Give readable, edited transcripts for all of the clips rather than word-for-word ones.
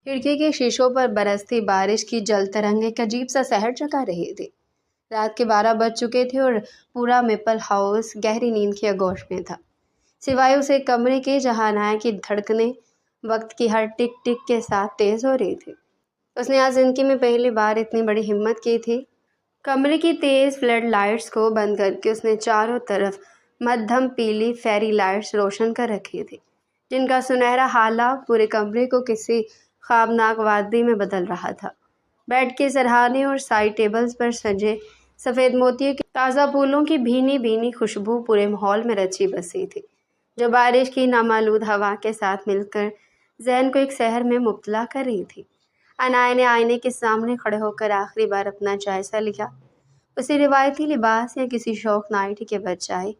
کھڑکی کے شیشوں پر برستی بارش کی جل ترنگ ایک عجیب سا سحر جگا رہی تھی۔ رات کے 12 بج چکے تھے اور پورا میپل ہاؤس گہری نیند کی آغوش میں تھا، سوائے اس ایک کمرے کے جہاں عنایہ کی دھڑکنیں وقت کی ہر ٹک ٹک کے ساتھ تیز ہو رہی تھی۔ اس نے آج زندگی میں پہلی بار اتنی بڑی ہمت کی تھی۔ کمرے کی تیز فلڈ لائٹس کو بند کر کے اس نے چاروں طرف مدھم پیلی فیری لائٹس روشن کر رکھی تھی، جن کا سنہرا ہالہ پورے کمرے کو کسی خوابناک وادی میں بدل رہا تھا۔ بیڈ کے سرہانے اور سائڈ ٹیبلز پر سجے سفید موتیوں کے تازہ پھولوں کی بھینی بھینی خوشبو پورے ماحول میں رچی بسی تھی، جو بارش کی نامآلود ہوا کے ساتھ مل کر ذہن کو ایک سحر میں مبتلا کر رہی تھی۔ عنایہ نے آئینے کے سامنے کھڑے ہو کر آخری بار اپنا جائزہ لیا۔ اسے روایتی لباس یا کسی شوق نائٹی کے بجائے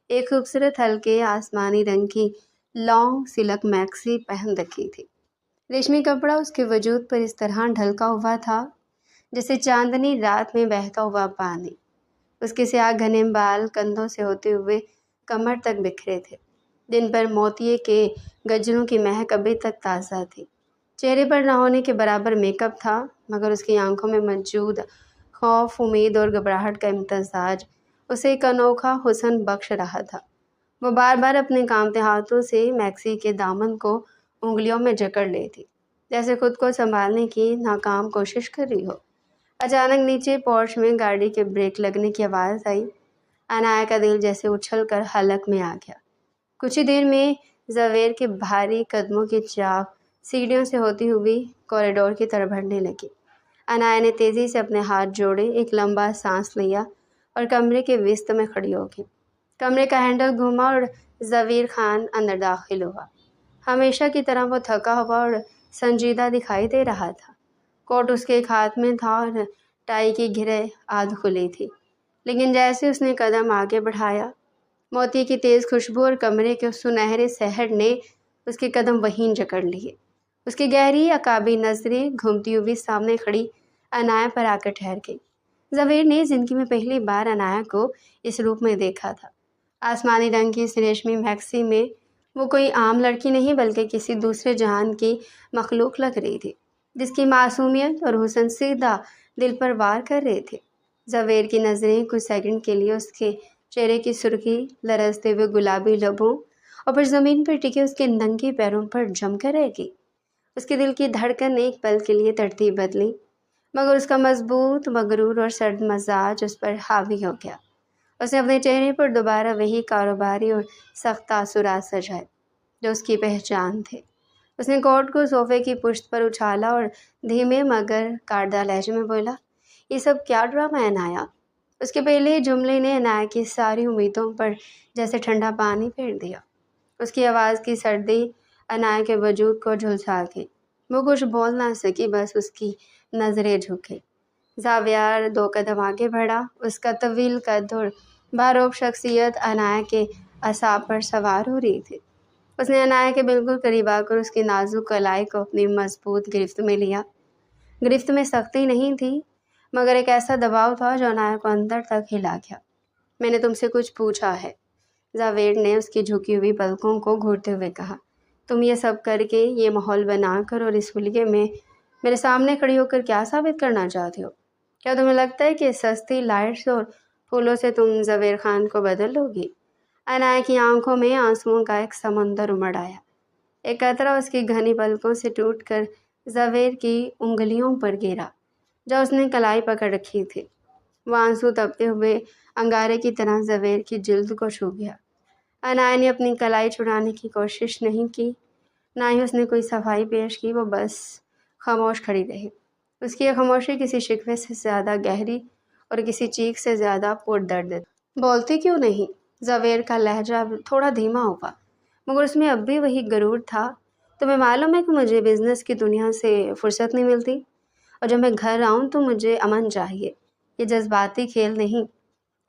ایک خوبصورت ہلکے آسمانی رنگ کی لانگ سلک میکسی پہن رکھی تھی۔ ریشمی کپڑا اس کے وجود پر اس طرح ڈھلکا ہوا تھا جیسے چاندنی رات میں بہتا ہوا پانی۔ اس کے سیاہ گھنے بال کندھوں سے ہوتے ہوئے کمر تک بکھرے تھے، جن پر موتیے کے گجروں کی مہک ابھی تک تازہ تھی۔ چہرے پر نہ ہونے کے برابر میک اپ تھا، مگر اس کی آنکھوں میں موجود خوف، امید اور گھبراہٹ کا امتزاج اسے ایک انوکھا حسن بخش رہا تھا۔ وہ بار بار اپنے کانپتے ہاتھوں سے میکسی کے دامن کو انگلیوں میں جکڑ لیتی، جیسے خود کو سنبھالنے کی ناکام کوشش کر رہی ہو۔ اچانک نیچے پورچ میں گاڑی کے بریک لگنے کی آواز آئی۔ عنایہ کا دل جیسے اچھل کر حلق میں آ گیا۔ کچھ ہی دیر میں زبیر کے بھاری قدموں کی چاپ سیڑھیوں سے ہوتی ہوئی کوریڈور کی طرف بڑھنے لگی۔ عنایہ نے تیزی سے اپنے ہاتھ جوڑے، ایک لمبا سانس لیا اور کمرے کے وسط میں کھڑی ہو گئی۔ کمرے کا ہینڈل گھوما اور زبیر خان اندر داخل ہوا۔ ہمیشہ کی طرح وہ تھکا ہوا اور سنجیدہ دکھائی دے رہا تھا۔ کوٹ اس کے ایک ہاتھ میں تھا اور ٹائی کی گھریں آدھ کھلی تھی، لیکن جیسے اس نے قدم آگے بڑھایا، موتی کی تیز خوشبو اور کمرے کے سنہرے سحر نے اس کے قدم وہیں جکڑ لیے۔ اس کی گہری عقابی نظریں گھومتی ہوئی سامنے کھڑی عنایہ پر آ کر ٹھہر گئی۔ زبیر نے زندگی میں پہلی بار عنایہ کو اس روپ میں دیکھا تھا۔ آسمانی رنگ کی اس ریشمی میکسی میں وہ کوئی عام لڑکی نہیں بلکہ کسی دوسرے جہان کی مخلوق لگ رہی تھی، جس کی معصومیت اور حسن سیدھا دل پر وار کر رہے تھے۔ زبیر کی نظریں کچھ سیکنڈ کے لیے اس کے چہرے کی سرخی، لرزتے ہوئے گلابی لبوں اور پھر زمین پر ٹکے اس کے ننگے پیروں پر جم کر رہ گئی۔ اس کے دل کی دھڑکن ایک پل کے لیے ترتیب بدلی، مگر اس کا مضبوط، مغرور اور سرد مزاج اس پر حاوی ہو گیا۔ اس نے اپنے چہرے پر دوبارہ وہی کاروباری اور سخت تاثرات سجائے جو اس کی پہچان تھے۔ اس نے کوٹ کو صوفے کی پشت پر اچھالا اور دھیمے مگر کاردہ لہجے میں بولا، یہ سب کیا ڈرامہ ہے عنایہ؟ اس کے پہلے جملے نے عنایہ کی ساری امیدوں پر جیسے ٹھنڈا پانی پھیر دیا۔ اس کی آواز کی سردی عنایہ کے وجود کو جھلسا گئی۔ وہ کچھ بول نہ سکی، بس اس کی نظریں جھکیں۔ زبیر 2 قدم آگے بڑھا۔ اس کا طویل قد اور باروب شخصیت عنایہ کے اعصاب پر سوار ہو رہی تھی۔ اس نے عنایہ کے بالکل قریب آ کر اس کی نازک کلائی کو اپنی مضبوط گرفت میں لیا۔ گرفت میں سختی نہیں تھی، مگر ایک ایسا دباؤ تھا جو عنایہ کو اندر تک ہلا گیا۔ میں نے تم سے کچھ پوچھا ہے، زبیر نے اس کی جھکی ہوئی پلکوں کو گھورتے ہوئے کہا۔ تم یہ سب کر کے، یہ ماحول بنا کر اور اس حلیے میں میرے سامنے کھڑی ہو کر کیا ثابت کرنا چاہتی ہو؟ کیا تمہیں لگتا ہے کہ سستی لائٹس اور پھولوں سے تم زبیر خان کو بدل لو گی؟ عنایہ کی آنکھوں میں آنسوؤں کا ایک سمندر امڑ آیا۔ ایک قطرہ اس کی گھنی پلکوں سے ٹوٹ کر زبیر کی انگلیوں پر گرا جو اس نے کلائی پکڑ رکھی تھی۔ وہ آنسو تپتے ہوئے انگارے کی طرح زبیر کی جلد کو چھو گیا۔ عنایہ نے اپنی کلائی چھڑانے کی کوشش نہیں کی، نہ ہی اس نے کوئی صفائی پیش کی۔ وہ بس خاموش کھڑی رہی۔ اس کی یہ خاموشی کسی شکوے سے زیادہ گہری اور کسی چیخ سے زیادہ پردرد تھی۔ بولتی کیوں نہیں؟ زبیر کا لہجہ تھوڑا دھیما ہوا، مگر اس میں اب بھی وہی غرور تھا۔ تمہیں معلوم ہے کہ مجھے بزنس کی دنیا سے فرصت نہیں ملتی، اور جب میں گھر آؤں تو مجھے امن چاہیے، یہ جذباتی کھیل نہیں۔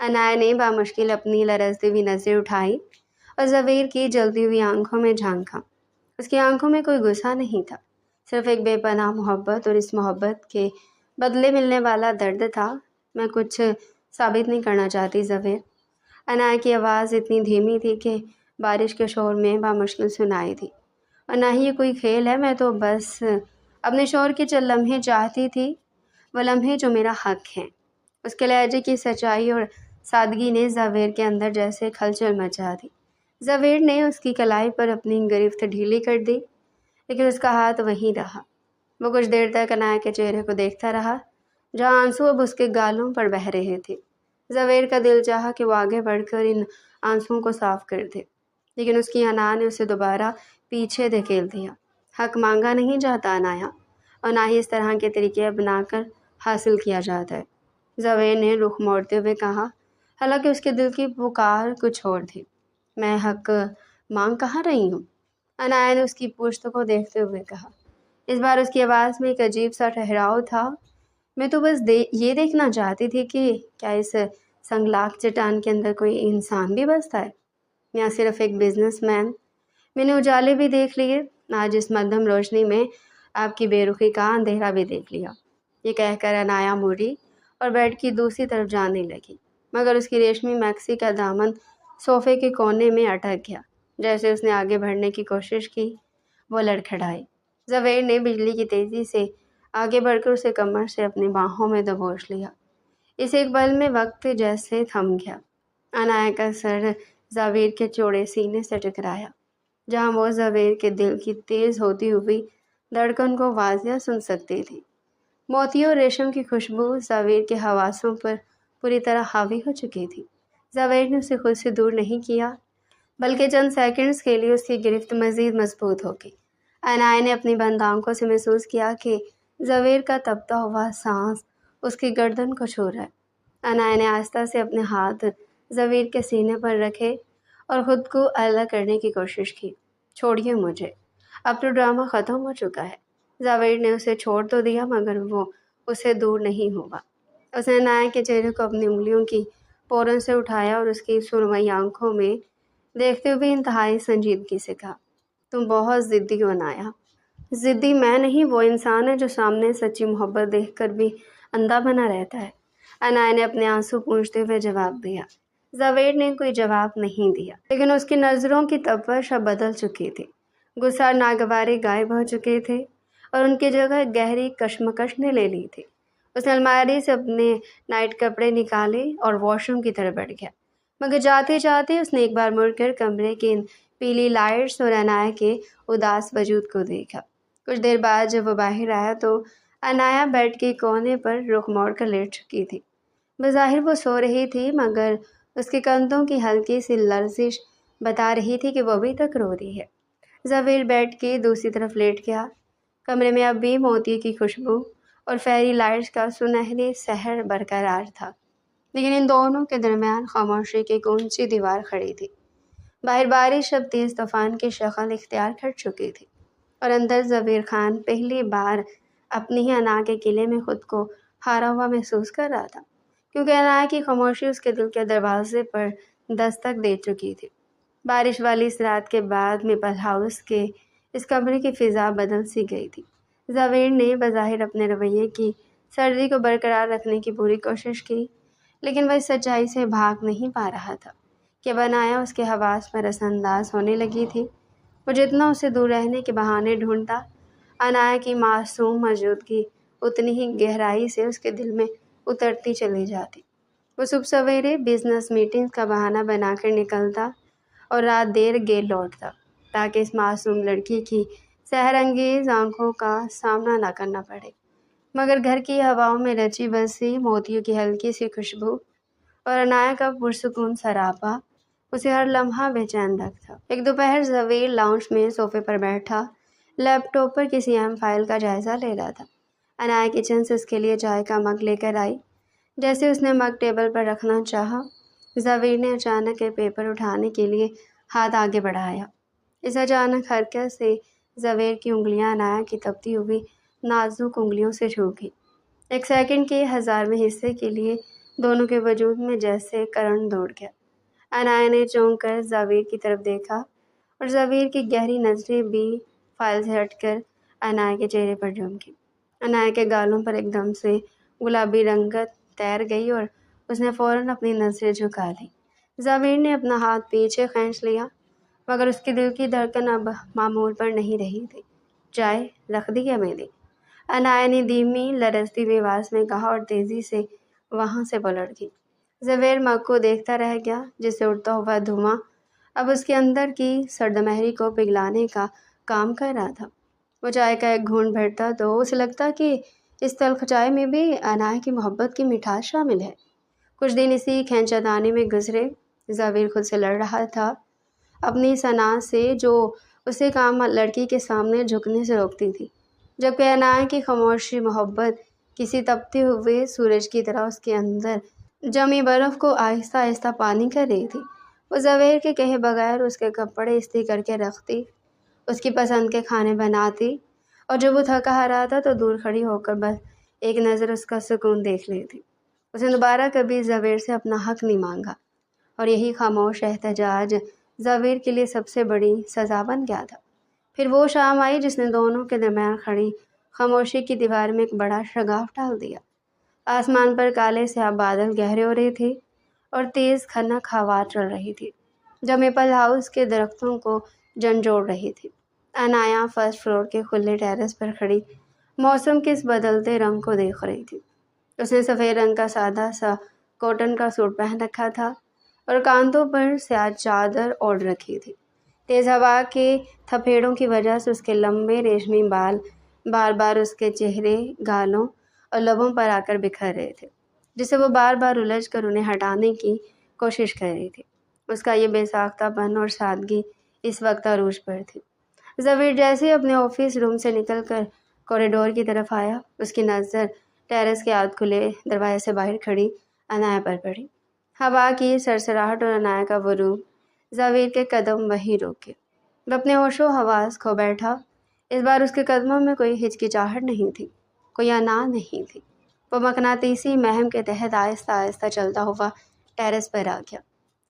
عنایہ نے بامشکل اپنی لرزتی ہوئی نظریں اٹھائی اور زبیر کی جلتی ہوئی آنکھوں میں جھانکا۔ اس کی آنکھوں میں کوئی غصہ نہیں تھا، صرف ایک بے پناہ محبت، اور اس محبت کے بدلے ملنے والا درد تھا۔ میں کچھ ثابت نہیں کرنا چاہتی زبیر۔ عنایہ کی آواز اتنی دھیمی تھی کہ بارش کے شور میں بامشکل سنائی تھی، اور نہ ہی یہ کوئی کھیل ہے، میں تو بس اپنے شوہر کے چند لمحے چاہتی تھی، وہ لمحے جو میرا حق ہیں۔ اس کے لہجے کی سچائی اور سادگی نے زبیر کے اندر جیسے کھلچل مچا دی۔ زبیر نے اس کی کلائی پر اپنی گرفت ڈھیلی کر دی، لیکن اس کا ہاتھ وہیں رہا۔ وہ کچھ دیر تک عنایہ کے چہرے کو دیکھتا رہا، جہاں آنسو اب اس کے گالوں پر بہہ رہے تھے۔ زبیر کا دل چاہا کہ وہ آگے بڑھ کر ان آنسوؤں کو صاف کر دے، لیکن اس کی انا نے اسے دوبارہ پیچھے دھکیل دیا۔ حق مانگا نہیں جاتا عنایہ، اور نہ ہی اس طرح کے طریقے اپنا کر حاصل کیا جاتا ہے، زبیر نے رخ موڑتے ہوئے کہا، حالانکہ اس کے دل کی پکار کچھ اور تھی۔ میں حق مانگ کہاں رہی ہوں؟ عنایہ نے اس کی پشت کو دیکھتے ہوئے کہا۔ اس بار اس کی آواز میں ایک عجیب سا ٹھہراؤ تھا۔ میں تو بس یہ دیکھنا چاہتی تھی کہ کیا اس سنگلاخ چٹان کے اندر کوئی انسان بھی بستا ہے، یا صرف ایک بزنس مین؟ میں نے اجالے بھی دیکھ لیے، آج اس مدھم روشنی میں آپ کی بے رخی کا اندھیرا بھی دیکھ لیا۔ یہ کہہ کر عنایہ مڑی اور بیڈ کی دوسری طرف جانے لگی، مگر اس کی ریشمی میکسی کا دامن صوفے کے کونے میں اٹک گیا۔ جیسے اس نے آگے بڑھنے کی کوشش کی، وہ لڑکھڑائی۔ زبیر نے بجلی کی تیزی سے آگے بڑھ کر اسے کمر سے اپنی باہوں میں دبوچ لیا۔ اس ایک پل میں وقت جیسے تھم گیا۔ عنایہ کا سر زبیر کے چوڑے سینے سے ٹکرایا، جہاں وہ زبیر کے دل کی تیز ہوتی ہوئی دھڑکن کو واضح سن سکتی تھی۔ موتیوں اور ریشم کی خوشبو زبیر کے حواسوں پر پوری طرح حاوی ہو چکی تھی۔ زبیر نے اسے خود سے دور نہیں کیا، بلکہ چند سیکنڈز کے لیے اس کی گرفت مزید مضبوط ہو گئی۔ عنایہ نے اپنی بند آنکھوں سے محسوس کیا کہ زبیر کا تپتا ہوا سانس اس کی گردن کو چھو رہا ہے۔ عنایہ نے آہستہ سے اپنے ہاتھ زبیر کے سینے پر رکھے اور خود کو الگ کرنے کی کوشش کی۔ چھوڑیے مجھے، اب تو ڈرامہ ختم ہو چکا ہے۔ زبیر نے اسے چھوڑ تو دیا، مگر وہ اسے دور نہیں ہوا۔ اس نے عنایہ کے چہرے کو اپنی انگلیوں کی پوروں سے اٹھایا اور اس کی سرمئی آنکھوں میں دیکھتے ہوئے انتہائی سنجیدگی سے کہا، تم بہت ضدی ہو عنایہ۔ ضدی میں نہیں، وہ انسان ہے جو سامنے سچی محبت دیکھ کر بھی اندھا بنا رہتا ہے، عنایہ نے اپنے آنسو پونچھتے ہوئے جواب دیا۔ زبیر نے کوئی جواب نہیں دیا، لیکن اس کی نظروں کی تپش اب بدل چکی تھی۔ غصہ اور ناگواری غائب ہو چکے تھے اور ان کی جگہ گہری کشمکش نے لے لی تھی۔ اس نے الماری سے اپنے نائٹ کپڑے نکالے اور واش روم کی طرف بڑھ گیا، مگر جاتے جاتے اس نے ایک بار مڑ کر کمرے کی ان پیلی لائٹس اور عنایہ کے اداس وجود کو دیکھا۔ کچھ دیر بعد جب وہ باہر آیا تو عنایہ بیڈ کے کونے پر رخ موڑ کر لیٹ چکی تھی۔ بظاہر وہ سو رہی تھی، مگر اس کے کندھوں کی ہلکی سی لرزش بتا رہی تھی کہ وہ ابھی تک رو رہی ہے۔ زبیر بیڈ کی دوسری طرف لیٹ گیا۔ کمرے میں اب بھی موتی کی خوشبو اور فیری لائٹس کا سنہری سحر برقرار تھا، لیکن ان دونوں کے درمیان خاموشی کی ایک اونچی دیوار کھڑی تھی۔ باہر بارش اب تیز طوفان کی شکل اختیار کر چکی تھی، اور اندر زبیر خان پہلی بار اپنی ہی انا کے قلعے میں خود کو ہارا ہوا محسوس کر رہا تھا، کیونکہ عنایہ کی خاموشی اس کے دل کے دروازے پر دستک دے چکی تھی۔ بارش والی اس رات کے بعد میپل ہاؤس کے اس کمرے کی فضا بدل سی گئی تھی۔ زبیر نے بظاہر اپنے رویے کی سردی کو برقرار رکھنے کی پوری کوشش کی، لیکن وہ اس سچائی سے بھاگ نہیں پا رہا تھا کہ عنایہ اس کے حواس پر اثر انداز ہونے لگی تھی۔ وہ جتنا اسے دور رہنے کے بہانے ڈھونڈتا، عنایہ کی معصوم موجودگی اتنی ہی گہرائی سے اس کے دل میں اترتی چلی جاتی۔ وہ صبح سویرے بزنس میٹنگ کا بہانہ بنا کر نکلتا اور رات دیر گیر لوٹتا، تاکہ اس معصوم لڑکی کی سحر انگیز آنکھوں کا سامنا نہ کرنا پڑے۔ مگر گھر کی ہواؤں میں رچی بسی موتیوں کی ہلکی سی خوشبو اور عنایہ کا پرسکون سراپا اسے ہر لمحہ بے چین رکھتا۔ ایک دوپہر زبیر لاؤنج میں صوفے پر بیٹھا لیپ ٹاپ پر کسی اہم فائل کا جائزہ لے رہا تھا۔ عنایہ کچن سے اس کے لیے چائے کا مگ لے کر آئی۔ جیسے اس نے مگ ٹیبل پر رکھنا چاہا، زبیر نے اچانک ایک پیپر اٹھانے کے لیے ہاتھ آگے بڑھایا۔ اس اچانک حرکت سے زبیر کی انگلیاں عنایہ کی تپتی ہوئی نازک انگلیوں سے چھو گئی۔ ایک سیکنڈ کے 1000ویں حصے کے لیے دونوں کے وجود میں جیسے کرنٹ دوڑ گیا۔ عنایہ نے چونک کر زبیر کی طرف دیکھا، اور زبیر کی گہری نظریں بھی فائل سے ہٹ کر عنایہ کے چہرے پر جھمکی۔ عنایہ کے گالوں پر ایک دم سے گلابی رنگت تیر گئی اور اس نے فوراً اپنی نظریں جھکا لیں۔ زبیر نے اپنا ہاتھ پیچھے کھینچ لیا، مگر اس کے دل کی دھڑکن اب معمول پر نہیں رہی تھی۔ چائے رکھ دی ہے میں نے؟ عنایا نے دھیمی لرزتی ہوئی آواز میں کہا اور تیزی سے وہاں سے پلٹ گئی۔ زبیر مگ کو دیکھتا رہ گیا جس سے اڑتا ہوا دھواں اب اس کے اندر کی سرد مہری کو پگھلانے کا کام کر رہا تھا۔ وہ چائے کا ایک گھونٹ بھرتا تو اسے لگتا کہ اس تلخ چائے میں بھی عنایا کی محبت کی مٹھاس شامل ہے۔ کچھ دن اسی کھینچا دانی میں گزرے۔ زبیر خود سے لڑ رہا تھا اپنی ثنا سے جو اسے کام لڑکی کے سامنے جھکنے سے روکتی تھی، جبکہ عنایا کی خاموشی محبت کسی تپتے ہوئے سورج کی طرح اس کے اندر جمی برف کو آہستہ آہستہ پانی کر رہی تھی۔ وہ زبیر کے کہے بغیر اس کے کپڑے استری کر کے رکھتی، اس کی پسند کے کھانے بناتی اور جب وہ تھکا ہارا تھا تو دور کھڑی ہو کر بس ایک نظر اس کا سکون دیکھ لیتی۔ اس نے دوبارہ کبھی زبیر سے اپنا حق نہیں مانگا اور یہی خاموش احتجاج زبیر کے لیے سب سے بڑی سزا بن گیا تھا۔ پھر وہ شام آئی جس نے دونوں کے درمیان کھڑی خاموشی کی دیوار میں ایک بڑا شگاف ڈال دیا۔ آسمان پر کالے سیاہ بادل گہرے ہو رہے تھے اور تیز کھنک ہوا چل رہی تھی جو میپل ہاؤس کے درختوں کو جھنجھوڑ رہی تھی۔ عنایا فرسٹ فلور کے کھلے ٹیرس پر کھڑی موسم کے اس بدلتے رنگ کو دیکھ رہی تھی۔ اس نے سفید رنگ کا سادہ سا کاٹن کا سوٹ پہن رکھا تھا اور کاندھوں پر سیاہ چادر اوڑھ رکھی تھی۔ تیز ہوا کے تھپیڑوں کی وجہ سے اس کے لمبے ریشمی بال بار بار اس کے چہرے، گالوں اور لبوں پر آ کر بکھر رہے تھے، جسے وہ بار بار الجھ کر انہیں ہٹانے کی کوشش کر رہی تھی۔ اس کا یہ بے ساختہ پن اور سادگی اس وقت عروج پر تھی۔ زبیر جیسے اپنے آفس روم سے نکل کر کوریڈور کی طرف آیا، اس کی نظر ٹیرس کے آدھ کھلے دروازے سے باہر کھڑی عنایا پر پڑی۔ ہوا کی سرسراہٹ اور عنایا کا غروب زبیر کے قدم وہیں روکے۔ وہ اپنے ہوش و حواس کھو بیٹھا۔ اس بار اس کے قدموں میں کوئی ہچکچاہٹ نہیں تھی، کوئی انا نہیں تھی۔ وہ مقناطیسی مہم کے تحت آہستہ آہستہ چلتا ہوا ٹیرس پر آ گیا۔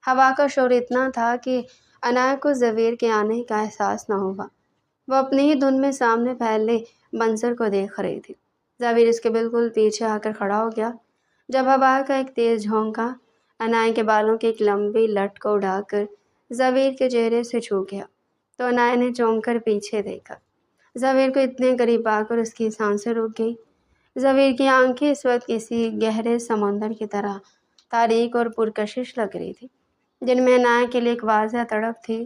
ہوا کا شور اتنا تھا کہ عنایا کو زبیر کے آنے کا احساس نہ ہوا۔ وہ اپنے ہی دھن میں سامنے پھیلے منظر کو دیکھ رہی تھی۔ زبیر اس کے بالکل پیچھے آ کر کھڑا ہو گیا۔ جب ہوا کا ایک تیز جھونکا عنایا کے بالوں کی ایک لمبی لٹ کو اڑا کر زبیر کے چہرے سے چھو گیا تو عنایا نے چونک کر پیچھے دیکھا۔ زبیر کو اتنے قریب آ کر اس کی سانسیں رک گئی۔ زبیر کی آنکھیں اس وقت کسی گہرے سمندر کی طرح تاریک اور پرکشش لگ رہی تھی، جن میں عنایا کے لیے ایک واضح تڑپ تھی۔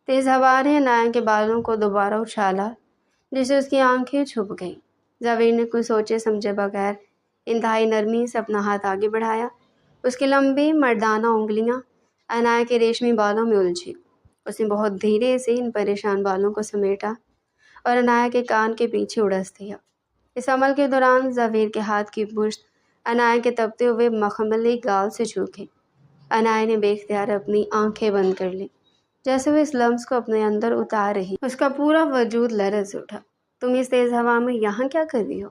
تیز ہوا نے عنایا کے بالوں کو دوبارہ اچھالا جس سے اس کی آنکھیں چھپ گئیں۔ زبیر نے کچھ سوچے سمجھے بغیر انتہائی نرمی سے اپنا ہاتھ آگے بڑھایا۔ اس کی لمبی مردانہ انگلیاں عنایا کے ریشمی بالوں میں الجھی۔ اس نے بہت دھیرے سے ان پریشان بالوں کو سمیٹا اور عنایا کے کان کے پیچھے اڑس دیا۔ اس عمل کے دوران زبیر کے ہاتھ کی پشت عنایا کے تپتے ہوئے مخملی گال سے چھو گئی۔ عنایا نے بے اختیار اپنی آنکھیں بند کر لیں جیسے وہ اس لمس کو اپنے اندر اتار رہی۔ اس کا پورا وجود لرز اٹھا۔ تم اس تیز ہوا میں یہاں کیا کر رہی ہو؟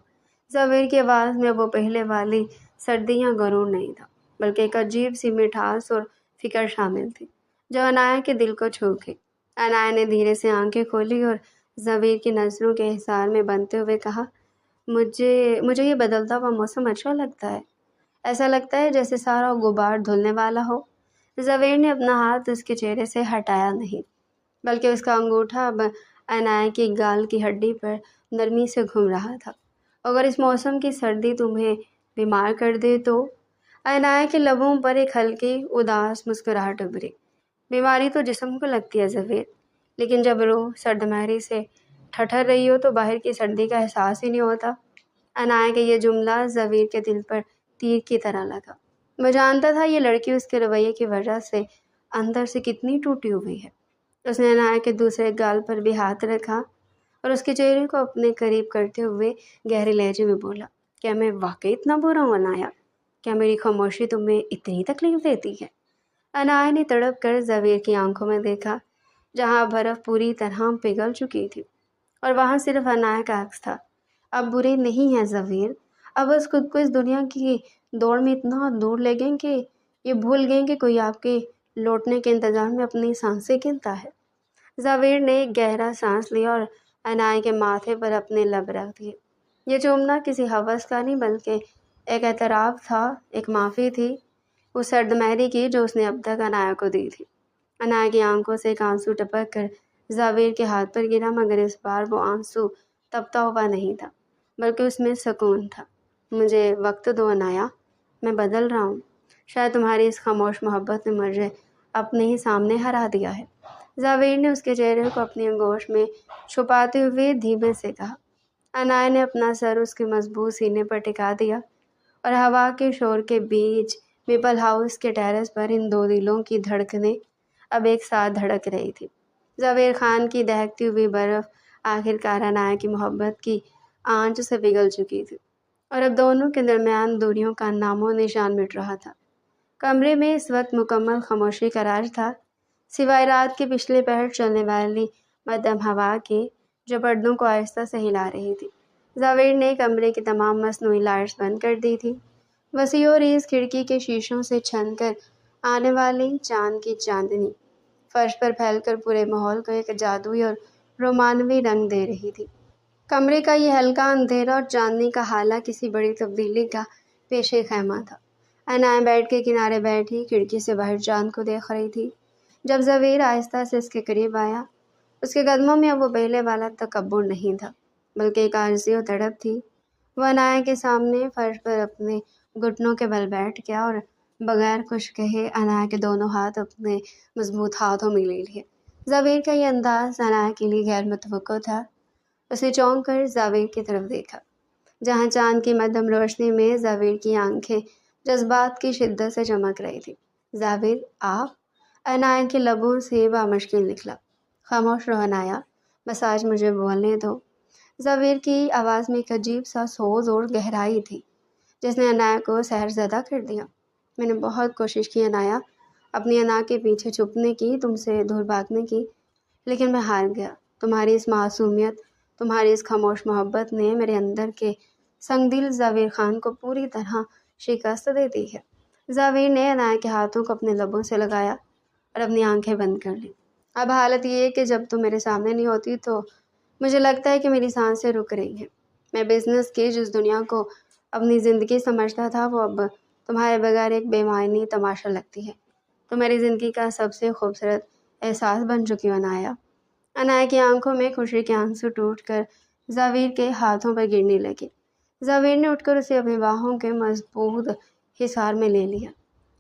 زبیر کی آواز میں وہ پہلے والی سردی یا غرور نہیں تھا، بلکہ ایک عجیب سی مٹھاس اور فکر شامل تھی جو عنایا کے دل کو چھو گئی۔ عنایا نے دھیرے سے آنکھیں کھولی اور زبیر کی نظروں کے حصار میں بنتے ہوئے کہا، مجھے یہ بدلتا ہوا موسم اچھا لگتا ہے۔ ایسا لگتا ہے جیسے سارا غبار دھلنے والا ہو۔ زبیر نے اپنا ہاتھ اس کے چہرے سے ہٹایا نہیں، بلکہ اس کا انگوٹھا اب عنایا کی گال کی ہڈی پر نرمی سے گھوم رہا تھا۔ اگر اس موسم کی سردی تمہیں بیمار کر دے تو؟ عنایا کے لبوں پر ایک ہلکی اداس مسکراہٹ ابھری۔ بیماری تو جسم کو لگتی ہے زبیر، لیکن جب روح سرد مہری سے ٹھٹر رہی ہو تو باہر کی سردی کا احساس ہی نہیں ہوتا۔ عنایا کا یہ جملہ زبیر کے دل پر تیر کی طرح لگا۔ وہ جانتا تھا یہ لڑکی اس کے رویے کی وجہ سے اندر سے کتنی ٹوٹی ہوئی ہے۔ اس نے عنایا کے دوسرے گال پر بھی ہاتھ رکھا اور اس کے چہرے کو اپنے قریب کرتے ہوئے گہرے لہجے میں بولا، کیا میں واقعی اتنا برا ہوں عنایا؟ کیا میری خاموشی تمہیں اتنی تکلیف دیتی ہے؟ عنایا نے تڑپ کر زبیر کی آنکھوں میں دیکھا جہاں برف پوری طرح پگھل چکی تھی اور وہاں صرف عنایا کا عکس تھا۔ اب برے نہیں ہیں زبیر، اب بس خود کو اس دنیا کی دوڑ میں اتنا دور لے گئے کہ یہ بھول گئے کہ کوئی آپ کے لوٹنے کے انتظار میں اپنی سانسیں گنتا ہے۔ زبیر نے ایک گہرا سانس لیا اور عنایا کے ماتھے پر اپنے لب رکھ دیے۔ یہ چومنا کسی ہوس کا نہیں بلکہ ایک اعتراف تھا، ایک معافی تھی اس سرد مہری کی جو اس نے اب تک عنایا کو دی تھی۔ عنایا کی آنکھوں سے ایک آنسو ٹپک کر زبیر کے ہاتھ پر گرا، مگر اس بار وہ آنسو تپتا ہوا نہیں تھا، بلکہ اس میں سکون تھا۔ مجھے وقت دو عنایا، میں بدل رہا ہوں۔ شاید تمہاری اس خاموش محبت نے مجھے اپنے ہی سامنے ہرا دیا ہے۔ زاویر نے اس کے چہرے کو اپنی انگوش میں چھپاتے ہوئے دھیمے سے کہا۔ عنایا نے اپنا سر اس کے مضبوط سینے پر ٹکا دیا اور ہوا کے شور کے بیچ میپل ہاؤس کے ٹیرس پر ان دو دلوں کی دھڑکنیں اب ایک ساتھ دھڑک رہی تھی۔ زاویر خان کی دہکتی ہوئی برف آخرکار عنایا کی محبت کی آنچ سے پگھل چکی تھی اور اب دونوں کے درمیان دوریوں کا نام و نشان مٹ رہا تھا۔ کمرے میں اس وقت مکمل خاموشی کا راج تھا، سوائے رات کے پچھلے پہر چلنے والی مدھم ہوا کے جو پردوں کو آہستہ سے ہلا رہی تھی۔ زاویر نے کمرے کی تمام مصنوعی لائٹس بند کر دی تھی۔ وسیع و ریز کھڑکی کے شیشوں سے چھن کر آنے والی چاند کی چاندنی فرش پر پھیل کر پورے ماحول کو ایک جادوئی اور رومانوی رنگ دے رہی تھی۔ کمرے کا یہ ہلکا اندھیرا اور چاندنی کا حالہ کسی بڑی تبدیلی کا پیش خیمہ تھا۔ عنایا بیڈ کے کنارے بیٹھی کھڑکی سے باہر چاند کو دیکھ رہی تھی۔ جب زاویر آہستہ سے اس کے قریب آیا، اس کے قدموں میں اب وہ پہلے والا تکبر نہیں تھا، بلکہ ایک عاجزی و تڑپ تھی۔ وہ عنایا کے سامنے فرش پر اپنے گھٹنوں کے بل بیٹھ گیا اور بغیر کچھ کہے عنایا کے دونوں ہاتھ اپنے مضبوط ہاتھوں میں لے لیے۔ زاویر کا یہ انداز عنایا کے لیے غیر متوقع تھا۔ اس نے چونک کر زاویر کی طرف دیکھا، جہاں چاند کی مدھم روشنی میں زاویر کی آنکھیں جذبات کی شدت سے چمک رہی تھی۔ زاویر، آپ؟ عنایا کے لبوں سے بامشکل نکلا۔ خاموش رہو عنایا، بس آج مجھے بولنے دو۔ زاویر کی آواز میں ایک عجیب سا سوز اور گہرائی تھی جس نے عنایا کو سحر زدہ کر دیا۔ میں نے بہت کوشش کی عنایا، اپنی انا کے پیچھے چھپنے کی، تم سے دور بھاگنے کی، لیکن میں ہار گیا۔ تمہاری اس معصومیت، تمہاری اس خاموش محبت نے میرے اندر کے سنگ دل زاویر خان کو پوری طرح شکست دے دی ہے۔ زاویر نے عنایا کے ہاتھوں کو اپنے لبوں سے لگایا اور اپنی آنکھیں بند کر لیں۔ اب حالت یہ ہے کہ جب تم میرے سامنے نہیں ہوتی تو مجھے لگتا ہے کہ میری سانسیں رک رہی ہیں۔ میں بزنس کی جس دنیا کو اپنی زندگی سمجھتا تھا وہ اب تمہارے بغیر ایک بے معنی تماشا لگتی ہے۔ تو میری زندگی کا سب سے خوبصورت احساس بن چکی ہو عنایا۔ عنایا کی آنکھوں میں خوشی کے آنسو ٹوٹ کر زاویر کے ہاتھوں پر گرنے لگے۔ زاویر نے اٹھ کر اسے اپنی باہوں کے مضبوط حصار میں لے لیا۔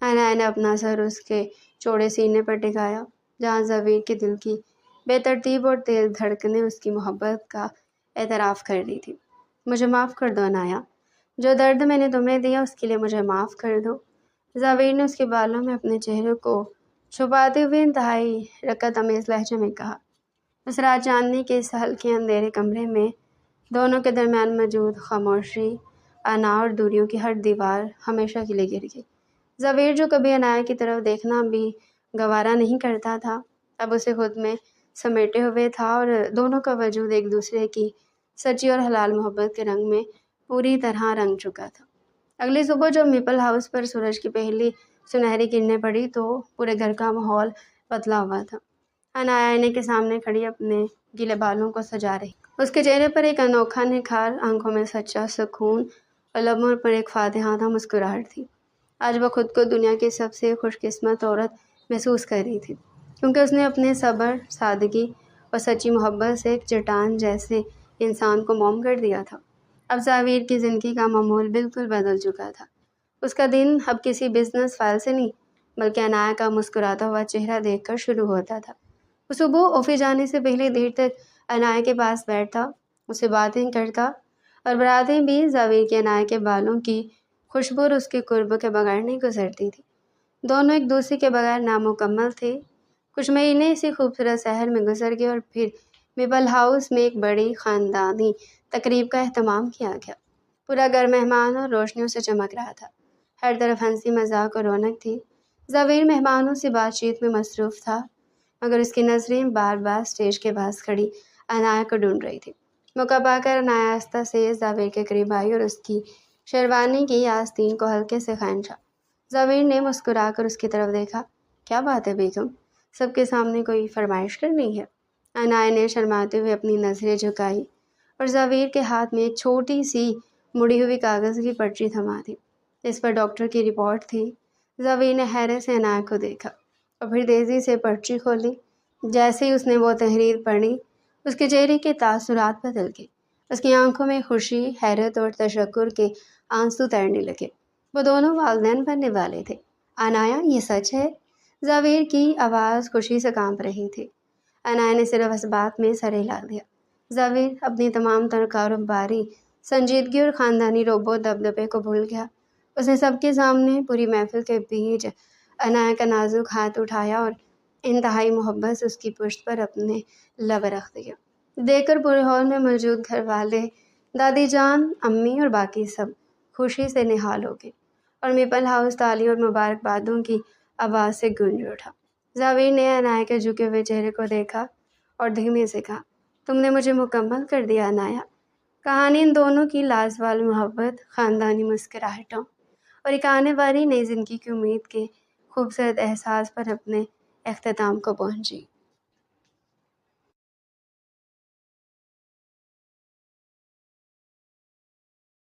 عنایا نے اپنا سر اس کے چوڑے سینے پر ٹکایا، جہاں زاویر کے دل کی بے ترتیب اور تیز دھڑکنیں اس کی محبت کا اعتراف کر رہی تھی۔ مجھے معاف کر دو عنایا، جو درد میں نے تمہیں دیا اس کے لیے مجھے معاف کر دو۔ زاویر نے اس کے بالوں میں اپنے چہرے کو چھپاتے ہوئے انتہائی رقت امیز لہجے میں کہا۔ اس رات چاندنی کے اس ہلکے اندھیرے کمرے میں دونوں کے درمیان موجود خاموشی، انا اور دوریوں کی ہر دیوار ہمیشہ کے لیے گر گئی۔ زاویر جو کبھی عنایا کی طرف دیکھنا بھی گوارا نہیں کرتا تھا، اب اسے خود میں سمیٹے ہوئے تھا اور دونوں کا وجود ایک دوسرے کی سچی اور حلال محبت کے رنگ میں پوری طرح رنگ چکا تھا۔ اگلی صبح جب میپل ہاؤس پر سورج کی پہلی سنہری کرنیں پڑی تو پورے گھر کا ماحول بدلا ہوا تھا۔ عنایا آئینے کے سامنے کھڑی اپنے گیلے بالوں کو سجا رہی، اس کے چہرے پر ایک انوکھا نکھار، آنکھوں میں سچا سکون اور لبوں پر ایک فاتحانہ مسکراہٹ تھی۔ آج وہ خود کو دنیا کی سب سے خوش قسمت عورت محسوس کر رہی تھی، کیونکہ اس نے اپنے صبر، سادگی اور سچی محبت سے ایک چٹان جیسے انسان کو موم کر دیا تھا۔ اب زاویر کی زندگی کا معمول بالکل بدل چکا تھا۔ اس کا دن اب کسی بزنس فائل سے نہیں، بلکہ عنایا کا مسکراتا ہوا چہرہ دیکھ کر شروع ہوتا تھا۔ وہ صبح آفس جانے سے پہلے دیر تک عنایا کے پاس بیٹھتا، اس سے باتیں کرتا اور براتیں بھی زاویر کے عنایا کے بالوں کی خوشبو اور اس کے قرب کے بغیر نہیں گزرتی تھی۔ دونوں ایک دوسرے کے بغیر نامکمل تھے۔ کچھ مہینے اسی خوبصورت شہر میں گزر گئے اور پھر میپل ہاؤس میں ایک بڑی خاندانی تقریب کا اہتمام کیا گیا۔ پورا گھر مہمان اور روشنیوں سے چمک رہا تھا، ہر طرف ہنسی مذاق اور رونق تھی۔ زاویر مہمانوں سے بات چیت میں مصروف تھا، مگر اس کی نظریں بار بار اسٹیج کے پاس کھڑی عنایا کو ڈھونڈ رہی تھی۔ موقع پا کر عنایا آہستہ سے زاویر کے قریب آئی اور اس کی شیروانی کی آستین کو ہلکے سے کھینچا۔ زاویر نے مسکرا کر اس کی طرف دیکھا۔ کیا بات ہے بیگم، سب کے سامنے کوئی فرمائش کرنی ہے؟ عنایا نے شرماتے ہوئے اپنی نظریں جھکائی اور زاویر کے ہاتھ میں ایک چھوٹی سی مڑی ہوئی کاغذ کی پرچی تھما دی۔ اس پر ڈاکٹر کی رپورٹ تھی۔ زاویر نے حیرت سے عنایا کو دیکھا اور پھر تیزی سے پرچی کھولی۔ جیسے ہی اس نے وہ تحریر پڑھی، اس کے چہرے کے تاثرات بدل گئے۔ اس کی آنکھوں میں خوشی، حیرت اور تشکر کے آنسو تیرنے لگے۔ وہ دونوں والدین بننے والے تھے۔ عنایا، یہ سچ ہے؟ زاویر کی آواز خوشی سے کانپ رہی تھی۔ عنایا نے صرف اس بات میں سر ہلا دیا۔ زاویر اپنی تمام تر کاروباری سنجیدگی اور خاندانی رعب و دبدبے کو بھول گیا۔ اس نے سب کے سامنے پوری محفل کے بیچ عنایا کا نازک ہاتھ اٹھایا اور انتہائی محبت سے اس کی پشت پر اپنے لب رکھ دیا۔ دیکھ کر پورے ہال میں موجود گھر والے، دادی جان، امی اور باقی سب خوشی سے نہال ہو گئے، اور میپل ہاؤس تالیوں اور مبارکبادوں کی آواز سے گونج اٹھا۔ زاویر نے عنایا کے جھکے ہوئے چہرے کو دیکھا اور دھیمے سے کہا، تم نے مجھے مکمل کر دیا عنایا۔ کہانی ان دونوں کی لازوال محبت، خاندانی مسکراہٹوں اور ایک آنے والی نئی زندگی کی امید کے خوبصورت احساس پر اپنے اختتام کو پہنچی۔